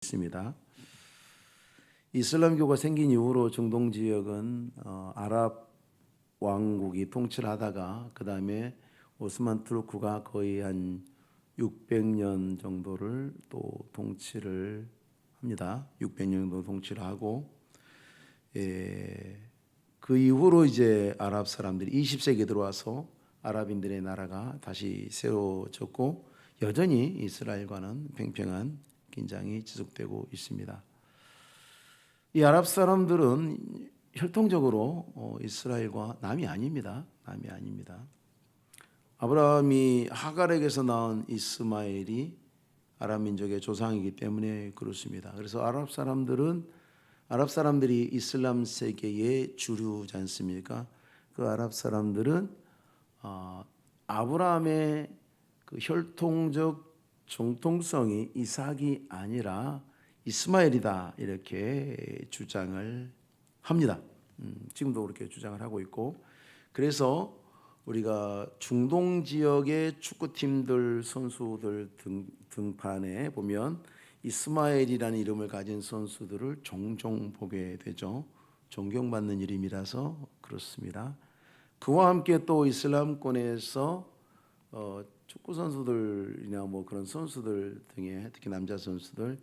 있습니다. 이슬람교가 생긴 이후로 중동 지역은 아랍 왕국이 통치를 하다가 그 다음에 오스만 투르크가 거의 한 600년 정도를 또 통치를 합니다. 600년 정도 통치를 하고, 그 이후로 이제 아랍 사람들이 20세기에 들어와서 아랍인들의 나라가 다시 세워졌고, 여전히 이스라엘과는 팽팽한 긴장이 지속되고 있습니다. 이 아랍 사람들은 혈통적으로 이스라엘과 남이 아닙니다. 남이 아닙니다. 아브라함이 하갈에게서 낳은 이스마엘이 아랍 민족의 조상이기 때문에 그렇습니다. 그래서 아랍 사람들이 이슬람 세계의 주류지 않습니까? 그 아랍 사람들은 아브라함의 그 혈통적 정통성이 이삭이 아니라 이스마엘이다 이렇게 주장을 합니다. 지금도 그렇게 주장을 하고 있고, 그래서 우리가 중동 지역의 축구팀들 선수들 등판에 보면 이스마엘이라는 이름을 가진 선수들을 종종 보게 되죠. 존경받는 이름이라서 그렇습니다. 그와 함께 또 이슬람권에서 축구 선수들이나 뭐 그런 선수들 등에 특히 남자 선수들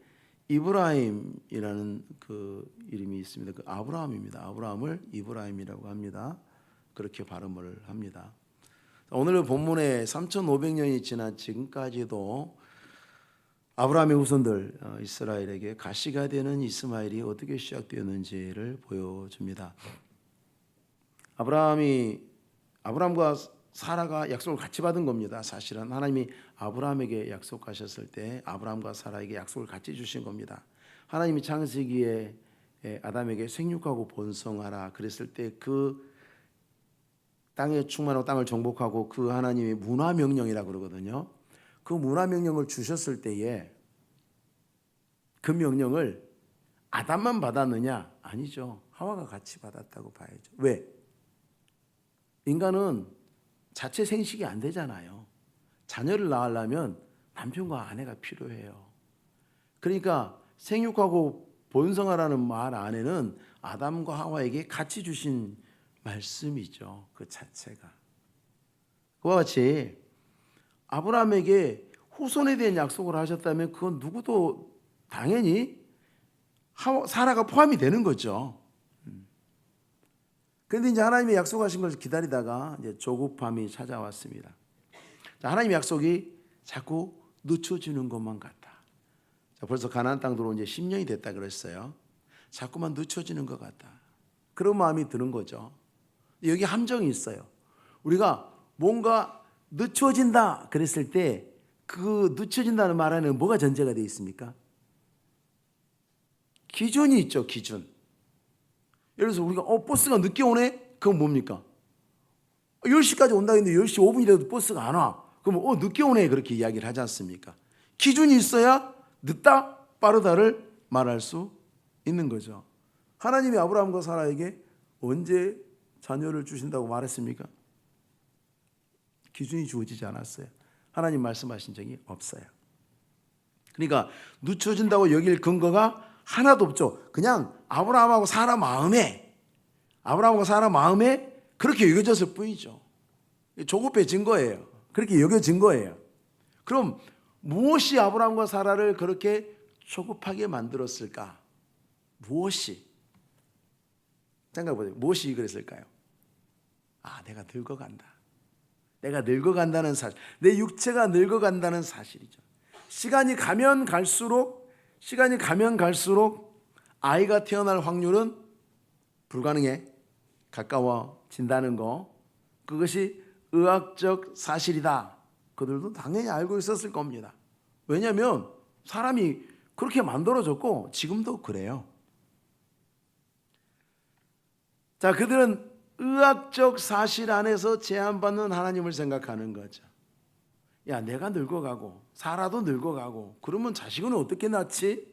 이브라임이라는 그 이름이 있습니다. 그 아브라함입니다. 아브라함을 이브라임이라고 합니다. 그렇게 발음을 합니다. 오늘 본문에 3,500년이 지난 지금까지도 아브라함의 후손들 이스라엘에게 가시가 되는 이스마엘이 어떻게 시작되었는지를 보여줍니다. 아브라함과 사라가 약속을 같이 받은 겁니다. 사실은 하나님이 아브라함에게 약속하셨을 때 아브라함과 사라에게 약속을 같이 주신 겁니다. 하나님이 창세기에 아담에게 생육하고 번성하라 그랬을 때 그 땅에 충만하고 땅을 정복하고 그 하나님의 문화명령이라고 그러거든요. 그 문화명령을 주셨을 때에 그 명령을 아담만 받았느냐? 아니죠. 하와가 같이 받았다고 봐야죠. 왜? 인간은 자체 생식이 안 되잖아요. 자녀를 낳으려면 남편과 아내가 필요해요. 그러니까 생육하고 번성하라는 말 안에는 아담과 하와에게 같이 주신 말씀이죠. 그 자체가. 그와 같이 아브라함에게 후손에 대한 약속을 하셨다면 그건 누구도 당연히 사라가 포함이 되는 거죠. 그런데 이제 하나님의 약속하신 것을 기다리다가 이제 조급함이 찾아왔습니다. 하나님의 약속이 자꾸 늦춰지는 것만 같다. 벌써 가나안 땅 들어온 지 10년이 됐다 그랬어요. 자꾸만 늦춰지는 것 같다. 그런 마음이 드는 거죠. 여기 함정이 있어요. 우리가 뭔가 늦춰진다 그랬을 때 그 늦춰진다는 말 안에는 뭐가 전제가 되어 있습니까? 기준이 있죠. 기준. 예를 들어서 우리가 버스가 늦게 오네? 그건 뭡니까? 10시까지 온다 했는데 10시 5분이라도 버스가 안 와. 그러면 늦게 오네 그렇게 이야기를 하지 않습니까? 기준이 있어야 늦다 빠르다를 말할 수 있는 거죠. 하나님이 아브라함과 사라에게 언제 자녀를 주신다고 말했습니까? 기준이 주어지지 않았어요. 하나님 말씀하신 적이 없어요. 그러니까 늦춰진다고 여길 근거가 하나도 없죠. 그냥 아브라함과 사라 마음에 그렇게 여겨졌을 뿐이죠. 조급해진 거예요. 그렇게 여겨진 거예요. 그럼 무엇이 아브라함과 사라를 그렇게 조급하게 만들었을까? 무엇이? 생각해보세요. 무엇이 그랬을까요? 내가 늙어간다. 내가 늙어간다는 사실, 내 육체가 늙어간다는 사실이죠. 시간이 가면 갈수록 아이가 태어날 확률은 불가능에 가까워진다는 거, 그것이 의학적 사실이다. 그들도 당연히 알고 있었을 겁니다. 왜냐하면 사람이 그렇게 만들어졌고 지금도 그래요. 자, 그들은 의학적 사실 안에서 제한받는 하나님을 생각하는 거죠. 야, 내가 늙어가고 사라도 늙어가고 그러면 자식은 어떻게 낳지?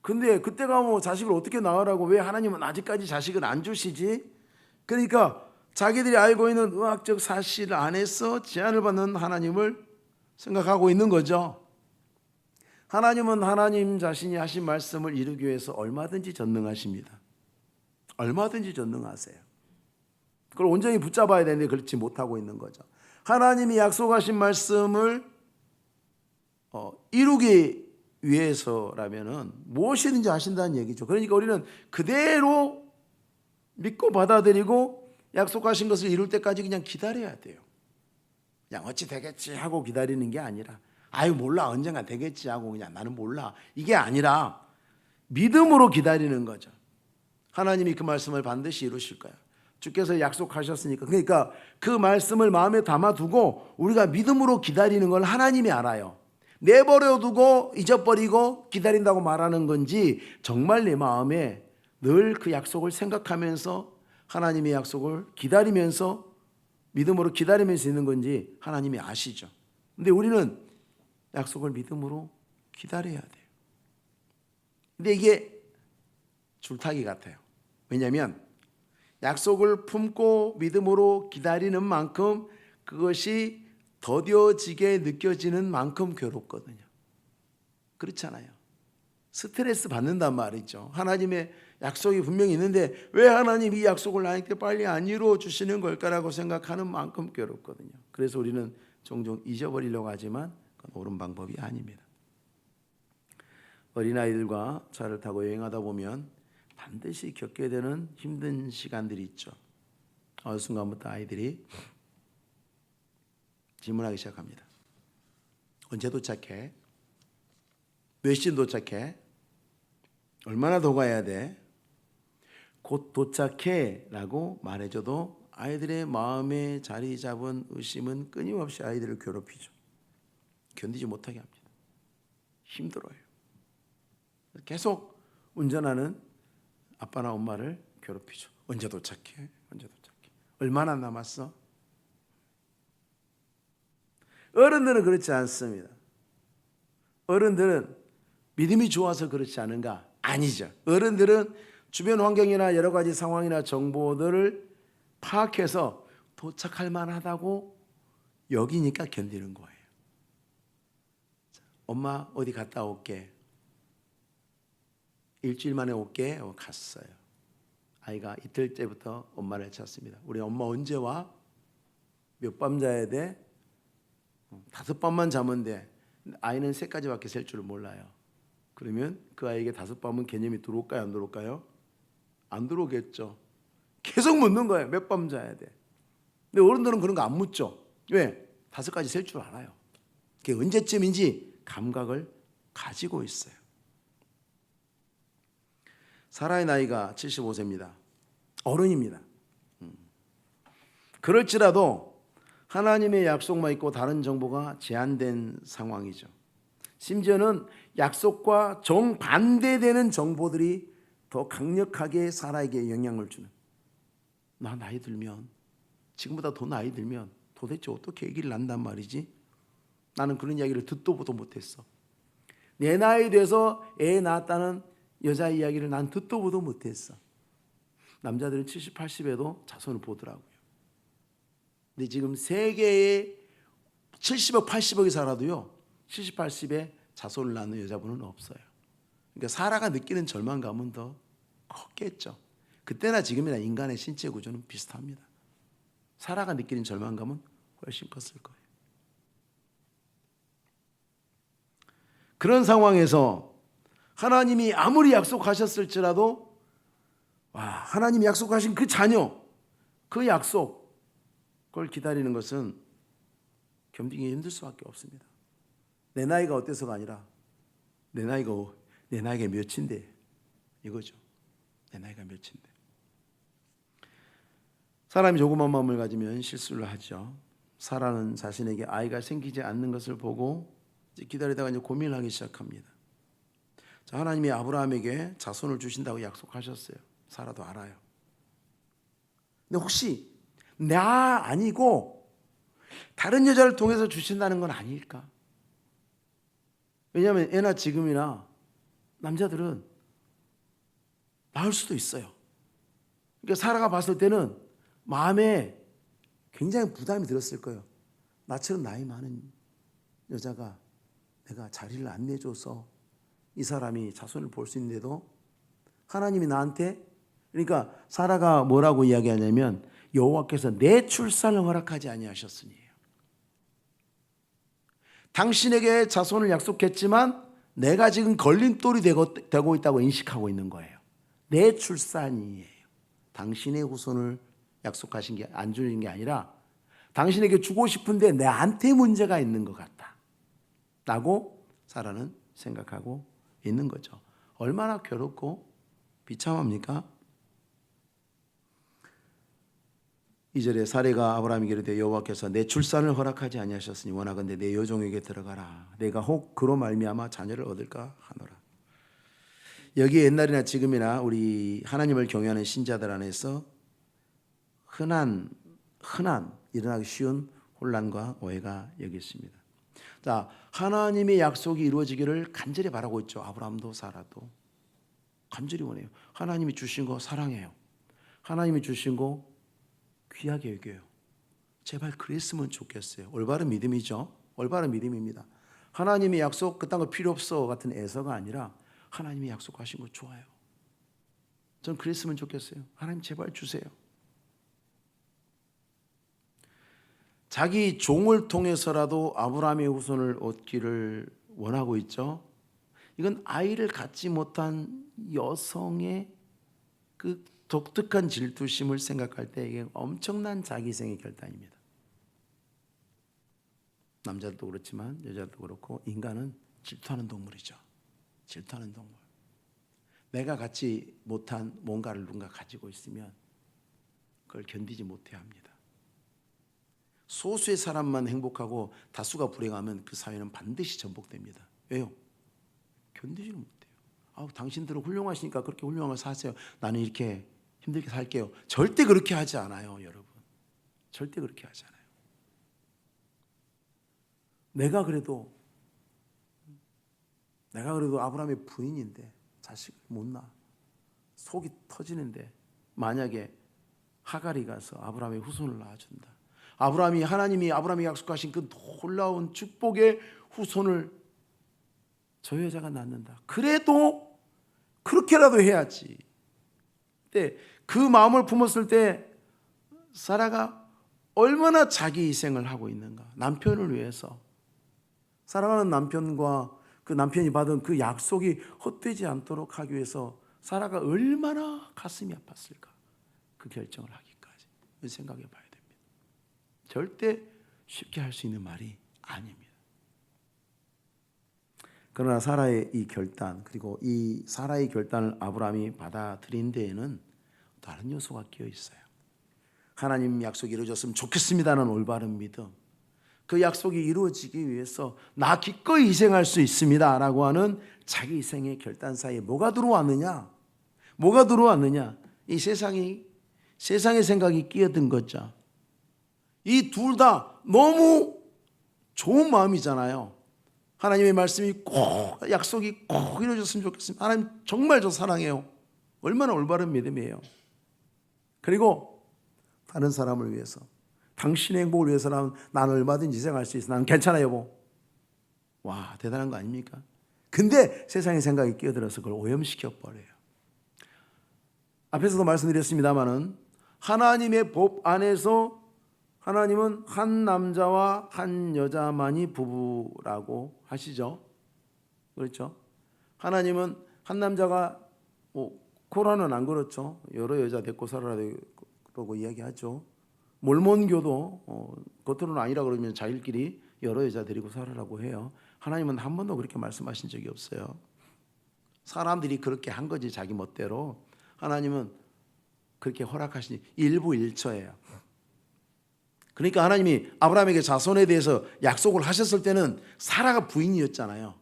근데 그때가 뭐 자식을 어떻게 낳으라고 왜 하나님은 아직까지 자식을 안 주시지? 그러니까 자기들이 알고 있는 의학적 사실 안에서 제한을 받는 하나님을 생각하고 있는 거죠. 하나님은 하나님 자신이 하신 말씀을 이루기 위해서 얼마든지 전능하십니다. 얼마든지 전능하세요. 그걸 온전히 붙잡아야 되는데 그렇지 못하고 있는 거죠. 하나님이 약속하신 말씀을 이루기 위해서라면은 무엇이든지 하신다는 얘기죠. 그러니까 우리는 그대로 믿고 받아들이고 약속하신 것을 이룰 때까지 그냥 기다려야 돼요. 그냥 어찌 되겠지 하고 기다리는 게 아니라 아유 몰라 언젠가 되겠지 하고 그냥 나는 몰라 이게 아니라 믿음으로 기다리는 거죠. 하나님이 그 말씀을 반드시 이루실 거야. 주께서 약속하셨으니까. 그러니까 그 말씀을 마음에 담아두고 우리가 믿음으로 기다리는 걸 하나님이 알아요. 내버려두고 잊어버리고 기다린다고 말하는 건지 정말 내 마음에 늘 그 약속을 생각하면서 하나님의 약속을 기다리면서 믿음으로 기다리면서 있는 건지 하나님이 아시죠. 근데 우리는 약속을 믿음으로 기다려야 돼요. 근데 이게 줄타기 같아요. 왜냐하면 약속을 품고 믿음으로 기다리는 만큼 그것이 더뎌지게 느껴지는 만큼 괴롭거든요. 그렇잖아요. 스트레스 받는단 말이죠. 하나님의 약속이 분명히 있는데 왜 하나님 이 약속을 나에게 빨리 안 이루어 주시는 걸까라고 생각하는 만큼 괴롭거든요. 그래서 우리는 종종 잊어버리려고 하지만 그건 옳은 방법이 아닙니다. 어린아이들과 차를 타고 여행하다 보면 반드시 겪게 되는 힘든 시간들이 있죠. 어느 순간부터 아이들이 질문하기 시작합니다. 언제 도착해? 몇 시에 도착해? 얼마나 더 가야 돼? 곧 도착해 라고 말해줘도 아이들의 마음에 자리 잡은 의심은 끊임없이 아이들을 괴롭히죠. 견디지 못하게 합니다. 힘들어요. 계속 운전하는 아빠나 엄마를 괴롭히죠. 언제 도착해? 언제 도착해? 얼마나 남았어? 어른들은 그렇지 않습니다. 어른들은 믿음이 좋아서 그렇지 않은가? 아니죠. 어른들은 주변 환경이나 여러 가지 상황이나 정보들을 파악해서 도착할 만하다고 여기니까 견디는 거예요. 엄마 어디 갔다 올게. 일주일 만에 올게. 갔어요. 아이가 이틀째부터 엄마를 찾습니다. 우리 엄마 언제 와? 몇 밤 자야 돼? 5밤만 자면 돼. 아이는 3가지밖에 셀 줄을 몰라요. 그러면 그 아이에게 5밤은 개념이 들어올까요? 안 들어올까요? 안 들어오겠죠. 계속 묻는 거예요. 몇 밤 자야 돼. 근데 어른들은 그런 거 안 묻죠. 왜? 5가지 셀 줄 알아요. 그게 언제쯤인지 감각을 가지고 있어요. 사라의 나이가 75세입니다. 어른입니다. 그럴지라도 하나님의 약속만 있고 다른 정보가 제한된 상황이죠. 심지어는 약속과 정반대되는 정보들이 더 강력하게 사라에게 영향을 주는. 나 나이 들면, 지금보다 더 나이 들면 도대체 어떻게 아기를 낳는단 말이지? 나는 그런 이야기를 듣도 보도 못했어. 내 나이 돼서 애 낳았다는 여자 이야기를 난 듣도 보도 못했어. 남자들은 70, 80에도 자손을 보더라고요. 근데 지금 세계에 70억, 80억이 살아도요 70, 80에 자손을 낳는 여자분은 없어요. 그러니까 사라가 느끼는 절망감은 더 컸겠죠. 그때나 지금이나 인간의 신체 구조는 비슷합니다. 사라가 느끼는 절망감은 훨씬 컸을 거예요. 그런 상황에서 하나님이 아무리 약속하셨을지라도 하나님이 약속하신 그 자녀, 그 약속, 그걸 기다리는 것은 견디기 힘들 수밖에 없습니다. 내 나이가 어때서가 아니라 내 나이가 몇인데 이거죠. 내 나이가 몇인데. 사람이 조그만 마음을 가지면 실수를 하죠. 사라는 자신에게 아이가 생기지 않는 것을 보고 기다리다가 이제 고민을 하기 시작합니다. 자, 하나님이 아브라함에게 자손을 주신다고 약속하셨어요. 사라도 알아요. 근데 혹시 나 아니고 다른 여자를 통해서 주신다는 건 아닐까? 왜냐하면 애나 지금이나 남자들은 낳을 수도 있어요. 그러니까 사라가 봤을 때는 마음에 굉장히 부담이 들었을 거예요. 나처럼 나이 많은 여자가 내가 자리를 안 내줘서 이 사람이 자손을 볼 수 있는데도 하나님이 나한테, 그러니까 사라가 뭐라고 이야기하냐면 여호와께서 내 출산을 허락하지 아니하셨으니예요. 당신에게 자손을 약속했지만 내가 지금 걸림돌이 되고 있다고 인식하고 있는 거예요. 내 출산이에요. 당신의 후손을 약속하신 게 안 주는 게 아니라 당신에게 주고 싶은데 내한테 문제가 있는 것 같다 라고 사라는 생각하고 있는 거죠. 얼마나 괴롭고 비참합니까? 2절에 사레가 아브라함에게 이르되 여호와께서 내 출산을 허락하지 아니하셨으니 원하건대 내 여종에게 들어가라. 내가 혹 그로 말미암아 자녀를 얻을까 하노라. 여기 옛날이나 지금이나 우리 하나님을 경외하는 신자들 안에서 흔한 일어나기 쉬운 혼란과 오해가 여기 있습니다. 자, 하나님의 약속이 이루어지기를 간절히 바라고 있죠. 아브라함도 사라도 간절히 원해요. 하나님이 주신 거 사랑해요. 하나님이 주신 거 귀하게 여겨요. 제발 그랬으면 좋겠어요. 올바른 믿음이죠. 올바른 믿음입니다. 하나님의 약속 그딴 거 필요 없어 같은 애서가 아니라 하나님이 약속하신 거 좋아요. 전 그랬으면 좋겠어요. 하나님 제발 주세요. 자기 종을 통해서라도 아브라함의 후손을 얻기를 원하고 있죠. 이건 아이를 갖지 못한 여성의 그 독특한 질투심을 생각할 때 이게 엄청난 자기생의 결단입니다. 남자도 그렇지만 여자도 그렇고 인간은 질투하는 동물이죠. 질투하는 동물. 내가 갖지 못한 뭔가를 누군가 가지고 있으면 그걸 견디지 못해 합니다. 소수의 사람만 행복하고 다수가 불행하면 그 사회는 반드시 전복됩니다. 왜요? 견디지를 못해요. 당신들은 훌륭하시니까 그렇게 훌륭한 걸 사세요. 나는 이렇게 힘들게 살게요. 절대 그렇게 하지 않아요, 여러분. 절대 그렇게 하지 않아요. 내가 그래도 아브라함의 부인인데 자식을 못 낳아. 속이 터지는데 만약에 하갈이 가서 아브라함의 후손을 낳아준다. 하나님이 아브라함이 약속하신 그 놀라운 축복의 후손을 저 여자가 낳는다. 그래도 그렇게라도 해야지. 근데 그 마음을 품었을 때 사라가 얼마나 자기 희생을 하고 있는가. 남편을 위해서. 사랑하는 남편과 그 남편이 받은 그 약속이 헛되지 않도록 하기 위해서 사라가 얼마나 가슴이 아팠을까. 그 결정을 하기까지. 생각해 봐야 됩니다. 절대 쉽게 할 수 있는 말이 아닙니다. 그러나 사라의 이 결단, 그리고 이 사라의 결단을 아브라함이 받아들인 데에는 다른 요소가 끼어 있어요. 하나님 약속이 이루어졌으면 좋겠습니다는 올바른 믿음. 그 약속이 이루어지기 위해서 나 기꺼이 희생할 수 있습니다 라고 하는 자기 희생의 결단 사이에 뭐가 들어왔느냐? 이 세상의 생각이 끼어든 거죠. 이 둘 다 너무 좋은 마음이잖아요. 하나님의 말씀이 꼭, 약속이 꼭 이루어졌으면 좋겠습니다. 하나님 정말 저 사랑해요. 얼마나 올바른 믿음이에요. 그리고 다른 사람을 위해서, 당신의 행복을 위해서라면 나는 얼마든지 희생할 수 있어. 나는 괜찮아 여보. 와, 대단한 거 아닙니까? 근데 세상의 생각이 끼어들어서 그걸 오염시켜 버려요. 앞에서도 말씀드렸습니다마는 하나님의 법 안에서 하나님은 한 남자와 한 여자만이 부부라고 하시죠. 그렇죠? 하나님은 한 남자가 코란은 안 그렇죠. 여러 여자 데리고 살아라고 이야기하죠. 몰몬교도 겉으로는 아니라 그러면 자기들끼리 여러 여자 데리고 살아라고 해요. 하나님은 한 번도 그렇게 말씀하신 적이 없어요. 사람들이 그렇게 한 거지 자기 멋대로. 하나님은 그렇게 허락하시니 일부일처예요. 그러니까 하나님이 아브라함에게 자손에 대해서 약속을 하셨을 때는 사라가 부인이었잖아요.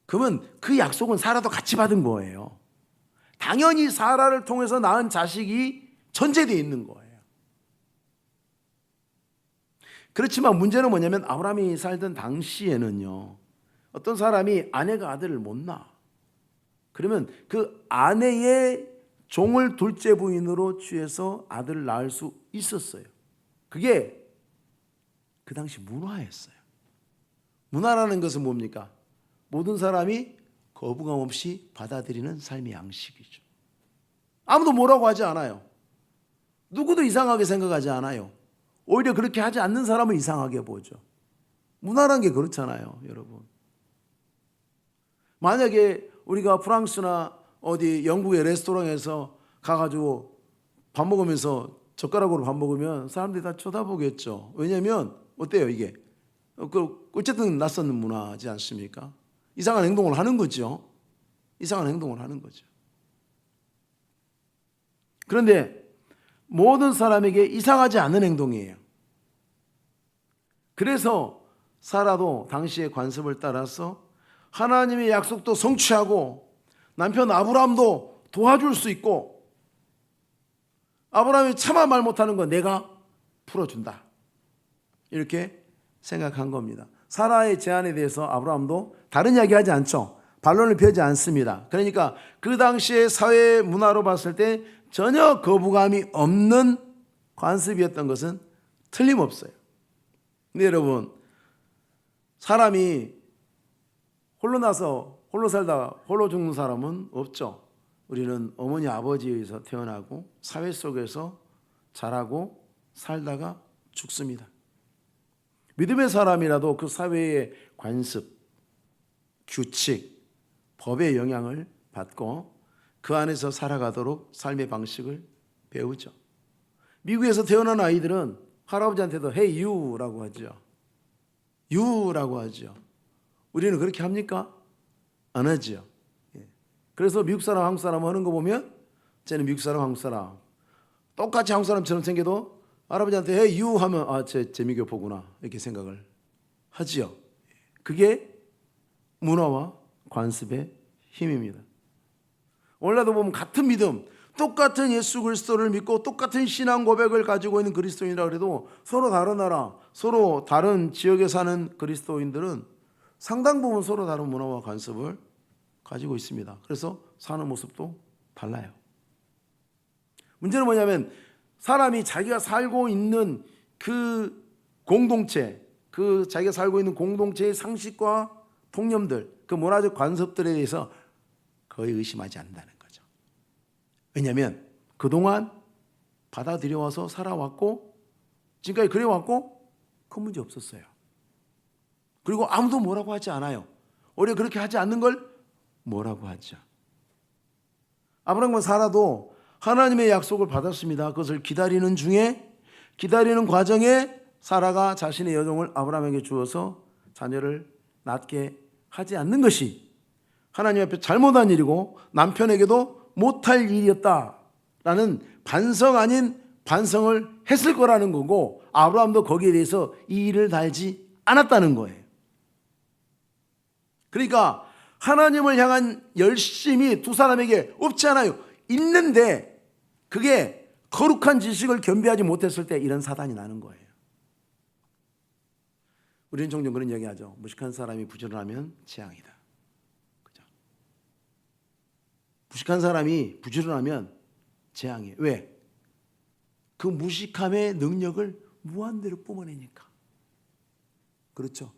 그러면 그 약속은 사라도 같이 받은 거예요. 당연히 사라를 통해서 낳은 자식이 전제되어 있는 거예요. 그렇지만 문제는 뭐냐면 아브라함이 살던 당시에는요, 어떤 사람이 아내가 아들을 못 낳아. 그러면 그 아내의 종을 둘째 부인으로 취해서 아들을 낳을 수 있었어요. 그게 그 당시 문화였어요. 문화라는 것은 뭡니까? 모든 사람이 거부감 없이 받아들이는 삶의 양식이죠. 아무도 뭐라고 하지 않아요. 누구도 이상하게 생각하지 않아요. 오히려 그렇게 하지 않는 사람을 이상하게 보죠. 문화라는 게 그렇잖아요, 여러분. 만약에 우리가 프랑스나 어디 영국의 레스토랑에서 가가지고 밥 먹으면서 젓가락으로 밥 먹으면 사람들이 다 쳐다보겠죠. 왜냐하면 어때요 이게? 어쨌든 낯선 문화지 않습니까? 이상한 행동을 하는 거죠. 이상한 행동을 하는 거죠. 그런데 모든 사람에게 이상하지 않은 행동이에요. 그래서 사라도 당시의 관습을 따라서 하나님의 약속도 성취하고 남편 아브라함도 도와줄 수 있고, 아브라함이 차마 말 못하는 거 내가 풀어준다, 이렇게 생각한 겁니다. 사라의 제안에 대해서 아브라함도 다른 이야기 하지 않죠. 반론을 펴지 않습니다. 그러니까 그 당시의 사회 문화로 봤을 때 전혀 거부감이 없는 관습이었던 것은 틀림없어요. 근데 여러분, 사람이 홀로 나서 홀로 살다 홀로 죽는 사람은 없죠. 우리는 어머니 아버지에 의해서 태어나고 사회 속에서 자라고 살다가 죽습니다. 믿음의 사람이라도 그 사회의 관습, 규칙, 법의 영향을 받고 그 안에서 살아가도록 삶의 방식을 배우죠. 미국에서 태어난 아이들은 할아버지한테도 Hey you라고 하죠. you라고 하죠. 우리는 그렇게 합니까? 안 하죠. 그래서 미국 사람, 한국 사람 하는 거 보면 쟤는 미국 사람, 한국 사람 똑같이 한국 사람처럼 생겨도 할아버지한테 Hey you 하면 쟤 재미교포구나 이렇게 생각을 하지요. 그게 문화와 관습의 힘입니다. 오늘날도 보면 같은 믿음, 똑같은 예수 그리스도를 믿고 똑같은 신앙 고백을 가지고 있는 그리스도인이라 그래도 서로 다른 나라, 서로 다른 지역에 사는 그리스도인들은 상당 부분 서로 다른 문화와 관습을 가지고 있습니다. 그래서 사는 모습도 달라요. 문제는 뭐냐면 사람이 자기가 살고 있는 그 공동체, 그 자기가 살고 있는 공동체의 상식과 통념들, 그 문화적 관습들에 대해서 거의 의심하지 않는다는 거죠. 왜냐하면 그동안 받아들여와서 살아왔고 지금까지 그래왔고 큰 문제 없었어요. 그리고 아무도 뭐라고 하지 않아요. 오히려 그렇게 하지 않는 걸 뭐라고 하죠. 아브라함과 사라도 하나님의 약속을 받았습니다. 그것을 기다리는 중에, 기다리는 과정에 사라가 자신의 여종을 아브라함에게 주어서 자녀를 낳게 하지 않는 것이 하나님 앞에 잘못한 일이고 남편에게도 못할 일이었다라는 반성 아닌 반성을 했을 거라는 거고, 아브라함도 거기에 대해서 이의를 달지 않았다는 거예요. 그러니까 하나님을 향한 열심이 두 사람에게 없지 않아요. 있는데 그게 거룩한 지식을 겸비하지 못했을 때 이런 사단이 나는 거예요. 우리는 종종 그런 이야기하죠. 무식한 사람이 부지런하면 재앙이다. 그죠? 무식한 사람이 부지런하면 재앙이에요. 왜? 그 무식함의 능력을 무한대로 뿜어내니까. 그렇죠?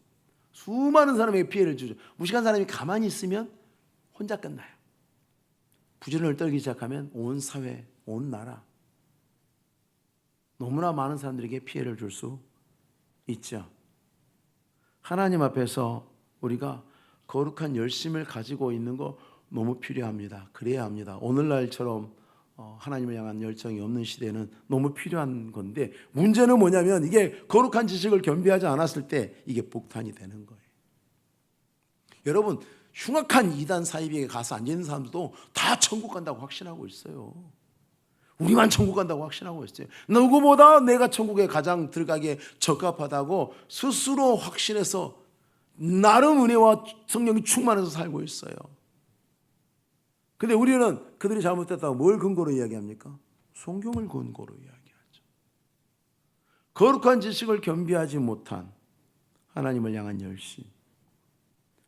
수많은 사람에게 피해를 주죠. 무식한 사람이 가만히 있으면 혼자 끝나요. 부지런을 떨기 시작하면 온 사회, 온 나라, 너무나 많은 사람들에게 피해를 줄 수 있죠. 하나님 앞에서 우리가 거룩한 열심을 가지고 있는 거 너무 필요합니다. 그래야 합니다. 오늘날처럼 하나님을 향한 열정이 없는 시대는 너무 필요한 건데, 문제는 뭐냐면 이게 거룩한 지식을 겸비하지 않았을 때 이게 폭탄이 되는 거예요. 여러분, 흉악한 이단 사이비에 가서 앉아있는 사람들도 다 천국 간다고 확신하고 있어요. 우리만 천국 간다고 확신하고 있어요. 누구보다 내가 천국에 가장 들어가기에 적합하다고 스스로 확신해서 나름 은혜와 성령이 충만해서 살고 있어요. 근데 우리는 그들이 잘못됐다고 뭘 근거로 이야기합니까? 성경을 근거로 이야기하죠. 거룩한 지식을 겸비하지 못한 하나님을 향한 열심.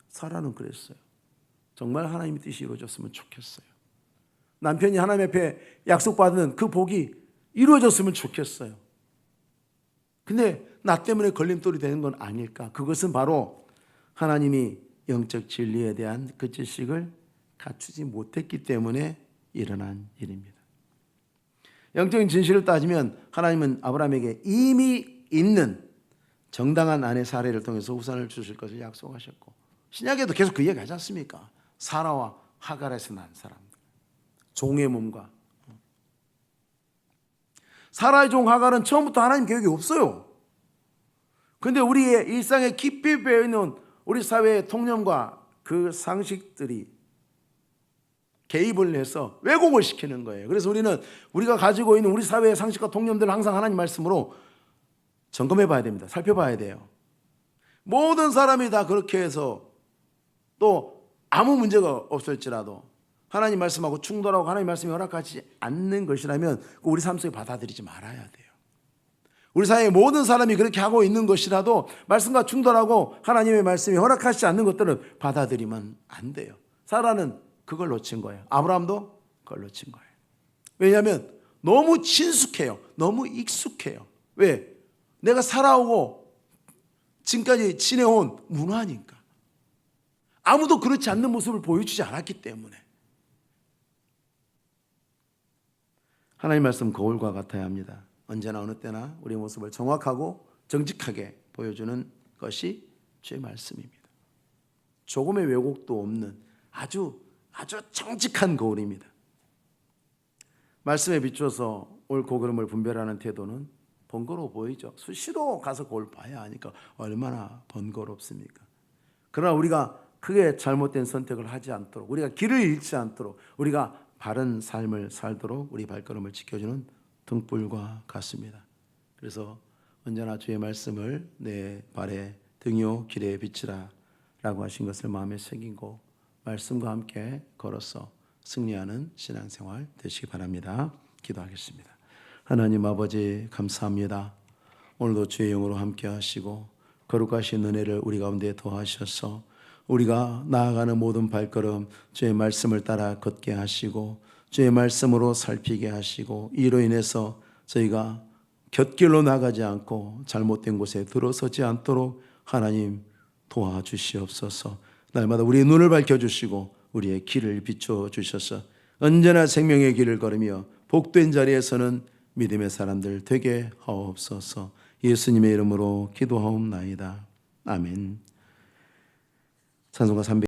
사라는 그랬어요. 정말 하나님의 뜻이 이루어졌으면 좋겠어요. 남편이 하나님 앞에 약속받은 그 복이 이루어졌으면 좋겠어요. 근데 나 때문에 걸림돌이 되는 건 아닐까? 그것은 바로 하나님이 영적 진리에 대한 그 지식을 갖추지 못했기 때문에 일어난 일입니다. 영적인 진실을 따지면 하나님은 아브라함에게 이미 있는 정당한 아내 사례를 통해서 후손을 주실 것을 약속하셨고, 신약에도 계속 그 이야기 하지 않습니까? 사라와 하갈에서 난 사람들, 종의 몸과. 사라의 종 하갈은 처음부터 하나님 계획이 없어요. 그런데 우리의 일상에 깊이 배어있는 우리 사회의 통념과 그 상식들이 개입을 해서 왜곡을 시키는 거예요. 그래서 우리가 가지고 있는 우리 사회의 상식과 통념들을 항상 하나님 말씀으로 점검해 봐야 됩니다. 살펴봐야 돼요. 모든 사람이 다 그렇게 해서 또 아무 문제가 없을지라도 하나님 말씀하고 충돌하고 하나님 말씀이 허락하지 않는 것이라면 우리 삶 속에 받아들이지 말아야 돼요. 우리 사회의 모든 사람이 그렇게 하고 있는 것이라도 말씀과 충돌하고 하나님의 말씀이 허락하지 않는 것들은 받아들이면 안 돼요. 사라는 그걸 놓친 거예요. 아브라함도 그걸 놓친 거예요. 왜냐하면 너무 친숙해요. 너무 익숙해요. 왜? 내가 살아오고 지금까지 지내온 문화니까. 아무도 그렇지 않는 모습을 보여주지 않았기 때문에. 하나님 말씀 거울과 같아야 합니다. 언제나 어느 때나 우리의 모습을 정확하고 정직하게 보여주는 것이 주의 말씀입니다. 조금의 왜곡도 없는 아주 정직한 거울입니다. 말씀에 비추어서 옳고 그름을 분별하는 태도는 번거로워 보이죠. 수시로 가서 거울 봐야 하니까 얼마나 번거롭습니까? 그러나 우리가 크게 잘못된 선택을 하지 않도록, 우리가 길을 잃지 않도록, 우리가 바른 삶을 살도록 우리 발걸음을 지켜주는 등불과 같습니다. 그래서 언제나 주의 말씀을 내 발의 등이요 길에 비치라 라고 하신 것을 마음에 새기고 말씀과 함께 걸어서 승리하는 신앙생활 되시기 바랍니다. 기도하겠습니다. 하나님 아버지 감사합니다. 오늘도 주의 영으로 함께 하시고 거룩하신 은혜를 우리 가운데 더하셔서 우리가 나아가는 모든 발걸음 주의 말씀을 따라 걷게 하시고 주의 말씀으로 살피게 하시고 이로 인해서 저희가 곁길로 나가지 않고 잘못된 곳에 들어서지 않도록 하나님 도와주시옵소서. 날마다 우리의 눈을 밝혀주시고 우리의 길을 비춰주셔서 언제나 생명의 길을 걸으며 복된 자리에서는 믿음의 사람들 되게 하옵소서. 예수님의 이름으로 기도하옵나이다. 아멘. 찬송가 300